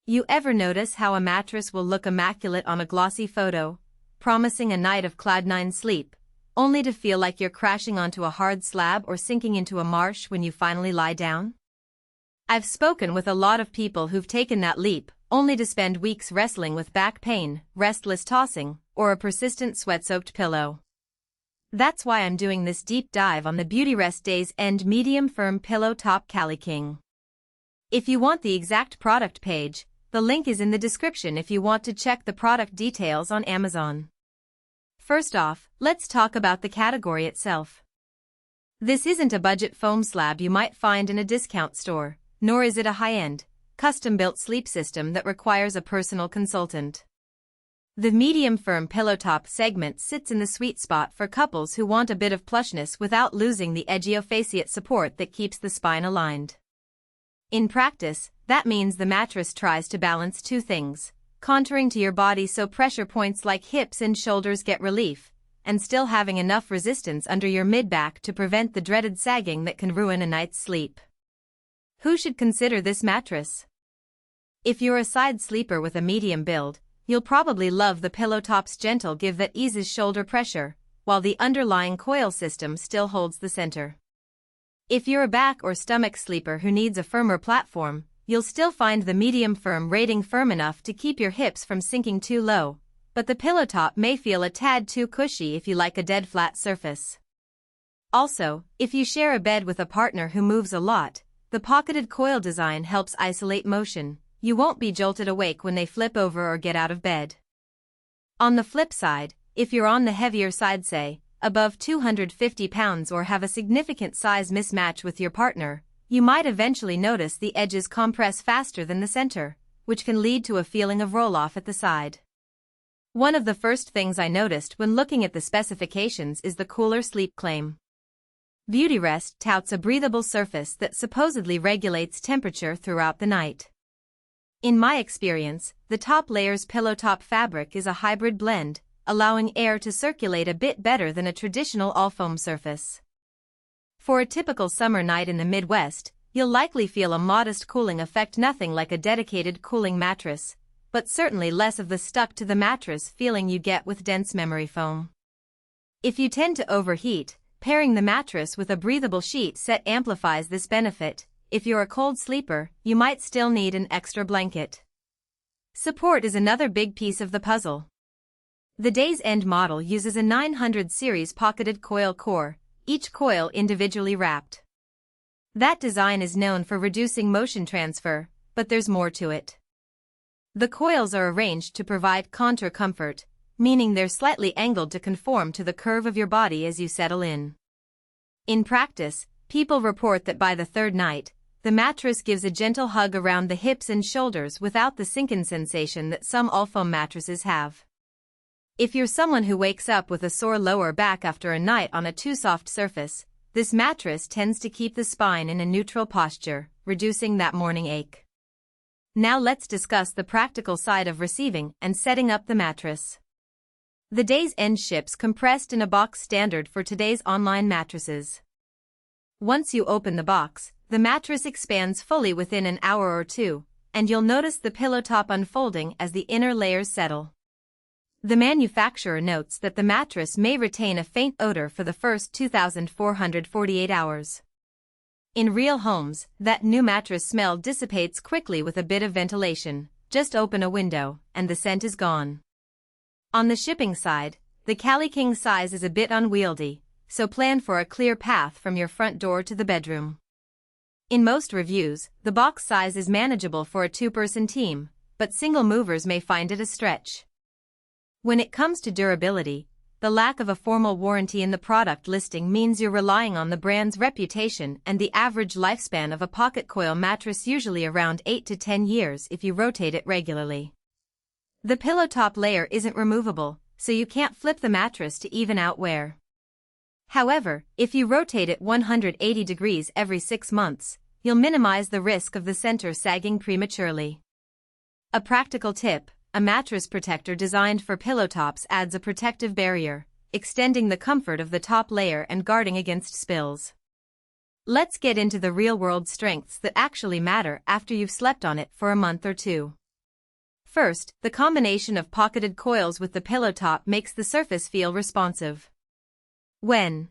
You ever notice how a mattress will look immaculate on a glossy photo, promising a night of cloud-9 sleep, only to feel like you're crashing onto a hard slab or sinking into a marsh when you finally lie down? I've spoken with a lot of people who've taken that leap, only to spend weeks wrestling with back pain, restless tossing, or a persistent sweat-soaked pillow. That's why I'm doing this deep dive on the Beautyrest Days End Medium Firm Pillow Top Cali King. If you want the exact product page, the link is in the description if you want to check the product details on Amazon. First off, let's talk about the category itself. This isn't a budget foam slab you might find in a discount store, nor is it a high-end, custom-built sleep system that requires a personal consultant. The medium-firm pillow top segment sits in the sweet spot for couples who want a bit of plushness without losing the edgiofasciate support that keeps the spine aligned. In practice, that means the mattress tries to balance two things: contouring to your body so pressure points like hips and shoulders get relief, and still having enough resistance under your mid-back to prevent the dreaded sagging that can ruin a night's sleep. Who should consider this mattress? If you're a side sleeper with a medium build, you'll probably love the pillow top's gentle give that eases shoulder pressure, while the underlying coil system still holds the center. If you're a back or stomach sleeper who needs a firmer platform, you'll still find the medium firm rating firm enough to keep your hips from sinking too low, but the pillow top may feel a tad too cushy if you like a dead flat surface. Also, if you share a bed with a partner who moves a lot, the pocketed coil design helps isolate motion. You won't be jolted awake when they flip over or get out of bed. On the flip side, if you're on the heavier side, say, above 250 pounds, or have a significant size mismatch with your partner, you might eventually notice the edges compress faster than the center, which can lead to a feeling of roll-off at the side. One of the first things I noticed when looking at the specifications is the cooler sleep claim. Beautyrest touts a breathable surface that supposedly regulates temperature throughout the night. In my experience, the top layer's pillow top fabric is a hybrid blend, allowing air to circulate a bit better than a traditional all-foam surface. For a typical summer night in the Midwest, you'll likely feel a modest cooling effect, nothing like a dedicated cooling mattress, but certainly less of the stuck-to-the-mattress feeling you get with dense memory foam. If you tend to overheat, pairing the mattress with a breathable sheet set amplifies this benefit. If you're a cold sleeper, you might still need an extra blanket. Support is another big piece of the puzzle. The Days End model uses a 900 series pocketed coil core, each coil individually wrapped. That design is known for reducing motion transfer, but there's more to it. The coils are arranged to provide contour comfort, meaning they're slightly angled to conform to the curve of your body as you settle in. In practice, people report that by the third night, the mattress gives a gentle hug around the hips and shoulders without the sink-in sensation that some all-foam mattresses have. If you're someone who wakes up with a sore lower back after a night on a too soft surface, this mattress tends to keep the spine in a neutral posture, reducing that morning ache. Now let's discuss the practical side of receiving and setting up the mattress. The Days End ships compressed in a box, standard for today's online mattresses. Once you open the box, the mattress expands fully within an hour or two, and you'll notice the pillow top unfolding as the inner layers settle. The manufacturer notes that the mattress may retain a faint odor for the first 2,448 hours. In real homes, that new mattress smell dissipates quickly with a bit of ventilation. Just open a window, and the scent is gone. On the shipping side, the Cali King size is a bit unwieldy, so plan for a clear path from your front door to the bedroom. In most reviews, the box size is manageable for a two-person team, but single movers may find it a stretch. When it comes to durability, the lack of a formal warranty in the product listing means you're relying on the brand's reputation, and the average lifespan of a pocket coil mattress usually around 8 to 10 years if you rotate it regularly. The pillow top layer isn't removable, so you can't flip the mattress to even out wear. However, if you rotate it 180 degrees every 6 months, you'll minimize the risk of the center sagging prematurely. A practical tip: a mattress protector designed for pillow tops adds a protective barrier, extending the comfort of the top layer and guarding against spills. Let's get into the real-world strengths that actually matter after you've slept on it for a month or two. First, the combination of pocketed coils with the pillow top makes the surface feel responsive. When